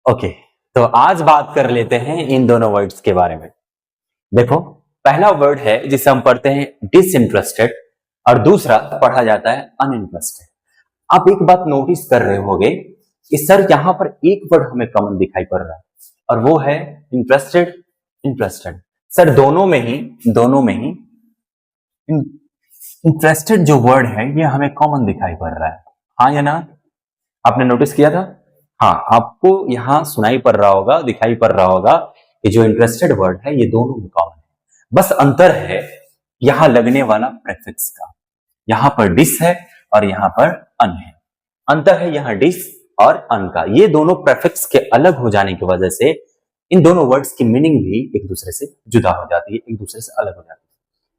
Okay, तो आज बात कर लेते हैं इन दोनों वर्ड्स के बारे में। देखो, पहला वर्ड है जिसे हम पढ़ते हैं डिसइंटरेस्टेड और दूसरा पढ़ा जाता है अनइंटरेस्टेड। आप एक बात नोटिस कर रहे होंगे कि सर यहां पर एक वर्ड हमें कॉमन दिखाई पड़ रहा है और वो है इंटरेस्टेड। इंटरेस्टेड सर दोनों में ही इंटरेस्टेड जो वर्ड है ये हमें कॉमन दिखाई पड़ रहा है, हाँ या ना? आपने नोटिस किया था? हाँ, आपको यहां सुनाई पड़ रहा होगा, दिखाई पड़ रहा होगा कि जो इंटरेस्टेड वर्ड है ये दोनों में कॉमन है। बस अंतर है यहां लगने वाला प्रेफिक्स का। यहां पर डिस है और यहां पर अन है। अंतर है यहां डिस और अन का। ये दोनों प्रेफिक्स के अलग हो जाने की वजह से इन दोनों वर्ड्स की मीनिंग भी एक दूसरे से जुदा हो जाती है, एक दूसरे से अलग हो जाती है।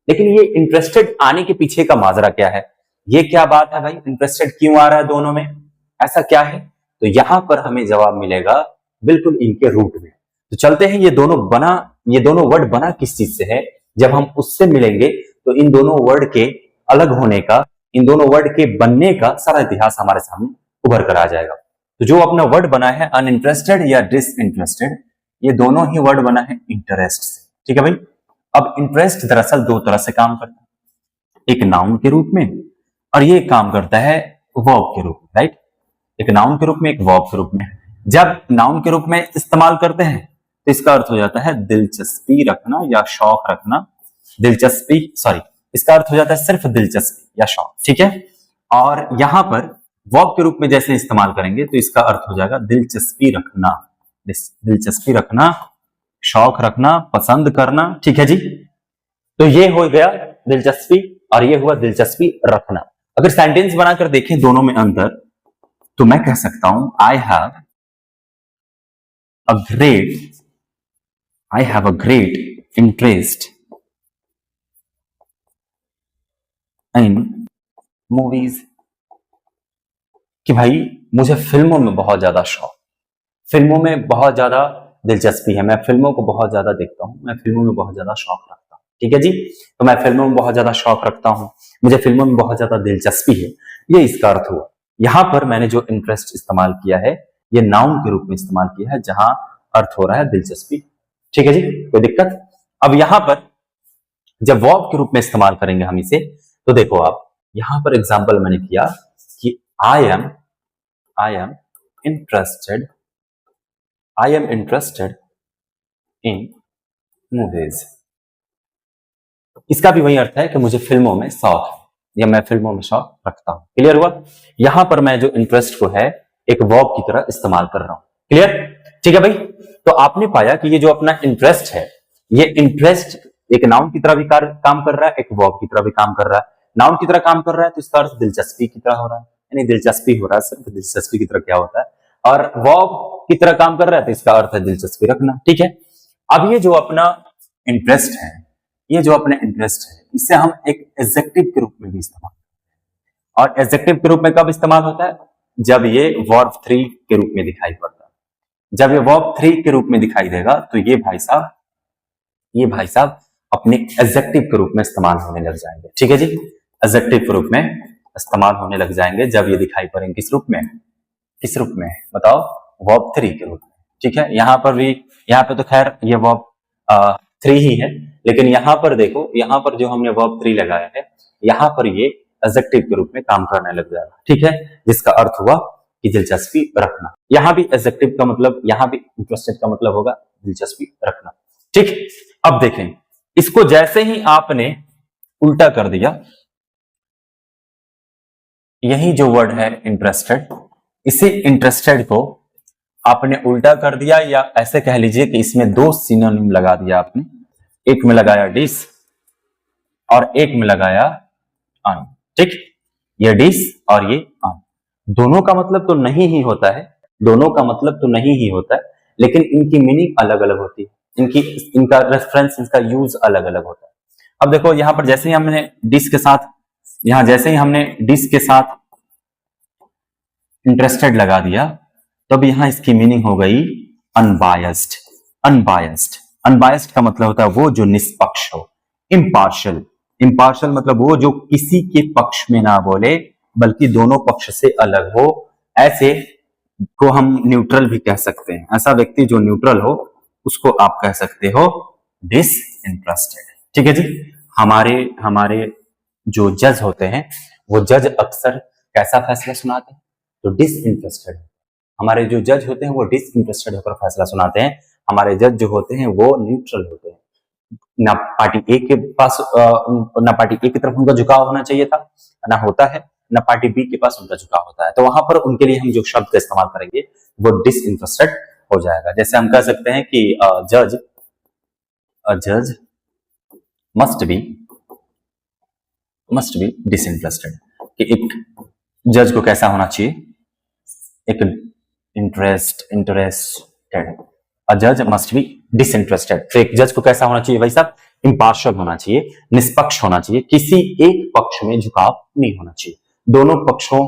लेकिन ये इंटरेस्टेड आने के पीछे का माजरा क्या है? ये क्या बात है भाई, इंटरेस्टेड क्यों आ रहा है दोनों में? ऐसा क्या है? तो यहां पर हमें जवाब मिलेगा बिल्कुल इनके रूट में। तो चलते हैं, ये दोनों वर्ड बना किस चीज से है? जब हम उससे मिलेंगे तो इन दोनों वर्ड के अलग होने का, इन दोनों वर्ड के बनने का सारा इतिहास हमारे सामने उभर कर आ जाएगा। तो जो अपना वर्ड बना है अनइंटरेस्टेड या डिसइंटरेस्टेड, ये दोनों ही वर्ड बना है इंटरेस्ट से। ठीक है भाई। अब इंटरेस्ट दरअसल दो तरह से काम करता है, एक नाउन के रूप में और ये काम करता है वर्ब के रूप में, राइट? एक नाउन के रूप में, एक वर्ब के रूप में। जब नाउन के रूप में इस्तेमाल करते हैं तो इसका अर्थ हो जाता है दिलचस्पी रखना या शौक रखना। इसका अर्थ हो जाता है सिर्फ दिलचस्पी या शौक, ठीक है? और यहां पर वर्ब के रूप में जैसे इस्तेमाल करेंगे तो इसका अर्थ हो जाएगा दिलचस्पी रखना, दिलचस्पी रखना, शौक रखना, पसंद करना। ठीक है जी। तो ये हो गया दिलचस्पी और ये हुआ दिलचस्पी रखना। अगर सेंटेंस बनाकर देखें दोनों में अंतर, तो मैं कह सकता हूं I have a great interest in movies. कि भाई मुझे फिल्मों में बहुत ज्यादा शौक, फिल्मों में बहुत ज्यादा दिलचस्पी है, मैं फिल्मों को बहुत ज्यादा देखता हूं, मैं फिल्मों में बहुत ज्यादा शौक रखता हूं। ठीक है जी। तो मैं फिल्मों में बहुत ज्यादा शौक रखता हूं, मुझे फिल्मों में बहुत ज्यादा दिलचस्पी है, ये इसका अर्थ हुआ। यहां पर मैंने जो इंटरेस्ट इस्तेमाल किया है ये नाउन के रूप में इस्तेमाल किया है, जहां अर्थ हो रहा है दिलचस्पी। ठीक है जी, कोई दिक्कत? अब यहां पर जब वर्ब के रूप में इस्तेमाल करेंगे हम इसे, तो देखो आप यहां पर एग्जाम्पल मैंने किया कि I am interested in movies. इसका भी वही अर्थ है कि मुझे फिल्मों में शौक है या मैं फिल्मों में शौक रखता हूं। क्लियर हुआ? यहां पर मैं जो इंटरेस्ट को है एक वर्ब की तरह इस्तेमाल कर रहा हूं। क्लियर? ठीक है भाई। तो आपने पाया कि ये जो अपना इंटरेस्ट है, ये इंटरेस्ट एक नाउन की तरह भी काम कर रहा है, एक वर्ब की तरह भी काम कर रहा है। नाउन की तरह काम कर रहा है तो इसका अर्थ दिलचस्पी की तरह हो रहा है, यानी दिलचस्पी हो रहा है, सिर्फ दिलचस्पी की तरह क्या होता है। और वर्ब की तरह काम कर रहा है तो इसका अर्थ है दिलचस्पी रखना। ठीक है। अब ये जो अपना इंटरेस्ट है, इसे हम एक एडजेक्टिव के रूप में भी इस्तेमाल, और एडजेक्टिव के रूप में कब इस्तेमाल होता है? जब ये वर्ब 3 के रूप में दिखाई पड़ता है। जब ये वर्ब 3 के रूप में दिखाई देगा तो ये भाई साहब अपने एडजेक्टिव के रूप में इस्तेमाल होने लग जाएंगे। ठीक है जी। एडजेक्टिव के रूप में इस्तेमाल होने लग जाएंगे जब ये दिखाई पड़ेंगे किस रूप में बताओ? वर्ब 3 के रूप में। ठीक है। यहाँ पे तो खैर ये वर्ब 3 ही है, लेकिन यहां पर देखो, यहां पर जो हमने वर्ब 3 लगाया है, यहां पर ये एडजेक्टिव के रूप में काम करने लग जाएगा। ठीक है। जिसका अर्थ हुआ कि दिलचस्पी रखना। यहां भी एडजेक्टिव का मतलब, यहां भी इंटरेस्टेड का मतलब होगा दिलचस्पी रखना। ठीक। अब देखें, इसको जैसे ही आपने उल्टा कर दिया, यही जो वर्ड है इंटरेस्टेड, इसी इंटरेस्टेड को आपने उल्टा कर दिया, या ऐसे कह लीजिए कि इसमें दो सिनोनिम लगा दिया आपने। एक में लगाया डिस और एक में लगाया अन। ठीक। ये डिस और ये अन, दोनों का मतलब तो नहीं ही होता है, लेकिन इनकी मीनिंग अलग अलग होती है, इनका रेफरेंस, इनका यूज अलग अलग होता है। अब देखो यहां पर जैसे ही हमने डिस के साथ इंटरेस्टेड लगा दिया, तब यहां इसकी मीनिंग हो गई अनबायस्ड। अनबायस्ड का मतलब होता है वो जो निष्पक्ष हो। इम्पार्शियल मतलब वो जो किसी के पक्ष में ना बोले बल्कि दोनों पक्ष से अलग हो, ऐसे को हम न्यूट्रल भी कह सकते हैं। ऐसा व्यक्ति जो न्यूट्रल हो उसको आप कह सकते हो डिसइंटरेस्टेड। ठीक है जी। हमारे हमारे जो जज होते हैं वो जज अक्सर कैसा फैसला सुनाते हैं? तो डिसइंटरेस्टेड। हमारे जो जज होते हैं वो डिसइंटरेस्टेड होकर फैसला सुनाते हैं। हमारे जज जो होते हैं वो न्यूट्रल होते हैं। ना पार्टी ए के पास ना पार्टी ए की तरफ उनका झुकाव होना चाहिए था, ना होता है, ना पार्टी बी के पास उनका झुकाव होता है। तो वहां पर उनके लिए हम जो शब्द का इस्तेमाल करेंगे वो डिसइंटरेस्टेड हो जाएगा। जैसे हम कह सकते हैं कि जज मस्ट बी डिसइंटरेस्टेड। कि एक जज को कैसा होना चाहिए? एक इंटरेस्टेड। अ जज मस्ट बी डिसइंटरेस्टेड। तो एक जज को कैसा होना चाहिए भाई साहब? इंपार्शियल होना चाहिए, निष्पक्ष होना चाहिए, किसी एक पक्ष में झुकाव नहीं होना चाहिए। दोनों पक्षों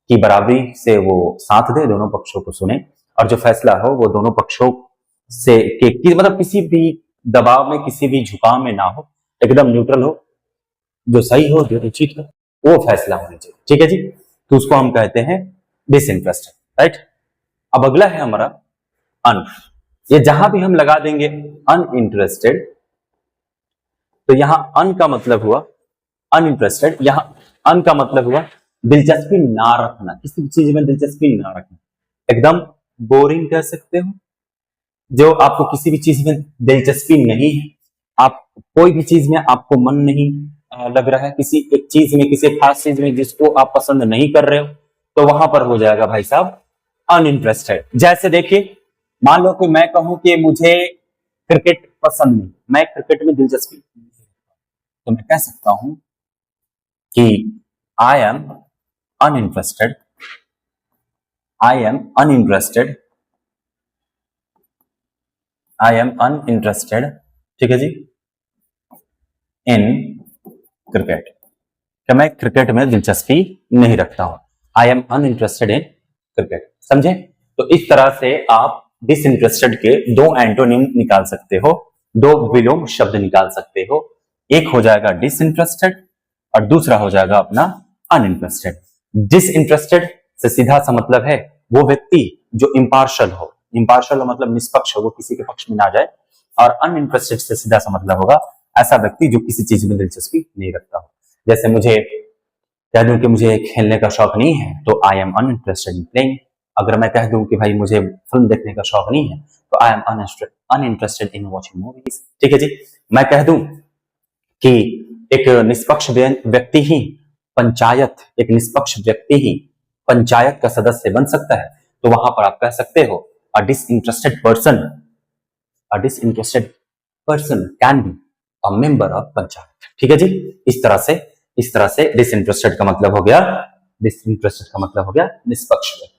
की बराबरी से वो साथ दे, दोनों पक्षों को सुने और जो फैसला हो वो दोनों पक्षों से मतलब किसी भी दबाव में, किसी भी झुकाव में ना हो, एकदम न्यूट्रल हो, जो सही हो, जो उचित हो, वो फैसला होना चाहिए। ठीक है जी। तो उसको हम कहते हैं डिसइंटरेस्टेड, राइट। अब अगला है हमारा अन। ये जहां भी हम लगा देंगे अनइंटरेस्टेड, तो यहां अन का मतलब हुआ अनइंटरेस्टेड, यहां अन का मतलब हुआ दिलचस्पी ना रखना, किसी भी चीज में दिलचस्पी ना रखना, एकदम बोरिंग कह सकते हो। जो आपको किसी भी चीज में दिलचस्पी नहीं है, आप कोई भी चीज में आपको मन नहीं लग रहा है, किसी एक चीज में, किसी खास चीज में जिसको आप पसंद नहीं कर रहे हो, तो वहां पर हो जाएगा भाई साहब अनइंटरेस्टेड। जैसे देखिए, मान लो कि मैं कहूं कि मुझे क्रिकेट पसंद नहीं, मैं क्रिकेट में दिलचस्पी, तो मैं कह सकता हूं कि I am uninterested, I am uninterested, I am uninterested, ठीक है जी, इन क्रिकेट। कि मैं क्रिकेट में दिलचस्पी नहीं रखता हूं। I am uninterested in cricket. समझे? तो इस तरह से आप डिसइंटरेस्टेड के दो एंटोनिम निकाल सकते हो, दो विलोम शब्द निकाल सकते हो। एक हो जाएगा डिसइंटरेस्टेड और दूसरा हो जाएगा अपना अनइंटरेस्टेड। डिसइंटरेस्टेड से सीधा सा मतलब है वो व्यक्ति जो इम्पार्शल हो, इम्पार्शल मतलब निष्पक्ष हो, वो किसी के पक्ष में ना जाए। और अनइंटरेस्टेड से सीधा सा मतलब होगा ऐसा व्यक्ति जो किसी चीज में दिलचस्पी नहीं रखता हो। जैसे मुझे कह दूं कि मुझे खेलने का शौक नहीं है, तो I am uninterested in playing. अगर मैं कह दूं कि भाई मुझे फिल्म देखने का शौक नहीं है, तो I am uninterested in watching movies. ठीक है जी। मैं कह दूं कि एक निष्पक्ष व्यक्ति ही पंचायत, एक निष्पक्ष व्यक्ति ही पंचायत का सदस्य बन सकता है, तो वहां पर आप कह सकते हो a disinterested person, a disinterested person can be a member of panchayat. ठीक है जी। इस तरह से डिसइंटरेस्टेड का मतलब हो गया, डिसइंटरेस्टेड का मतलब हो गया निष्पक्ष व्यक्ति।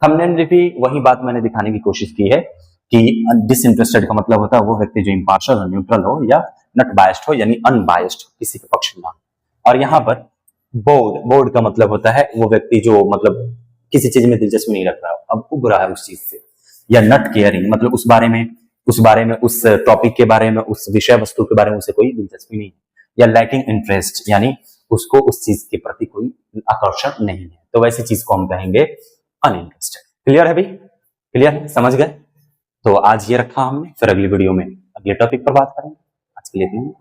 थंबनेल में भी वही बात मैंने दिखाने की कोशिश की है कि डिसइंटरेस्टेड का मतलब होता है वो व्यक्ति जो इंपार्शियल हो, न्यूट्रल हो या नॉट बायस्ड हो, यानी अनबायस्ड हो, किसी के पक्ष में ना। और यहाँ पर बोर्ड का मतलब होता है वो व्यक्ति जो मतलब किसी चीज में दिलचस्पी नहीं रख रहा हो, अब उब रहा है उस चीज से। या नॉट केयरिंग मतलब उस बारे में, उस टॉपिक के बारे में, उस विषय वस्तु के बारे में उसे कोई दिलचस्पी नहीं है। या लैकिंग इंटरेस्ट यानी उसको उस चीज के प्रति कोई आकर्षण नहीं है, तो वैसी चीज को हम कहेंगे अनइंटरेस्टेड। क्लियर है भाई? क्लियर, समझ गए? तो आज ये रखा हमने, फिर अगली वीडियो में अगले टॉपिक पर बात करेंगे। आज के लिए इतना ही।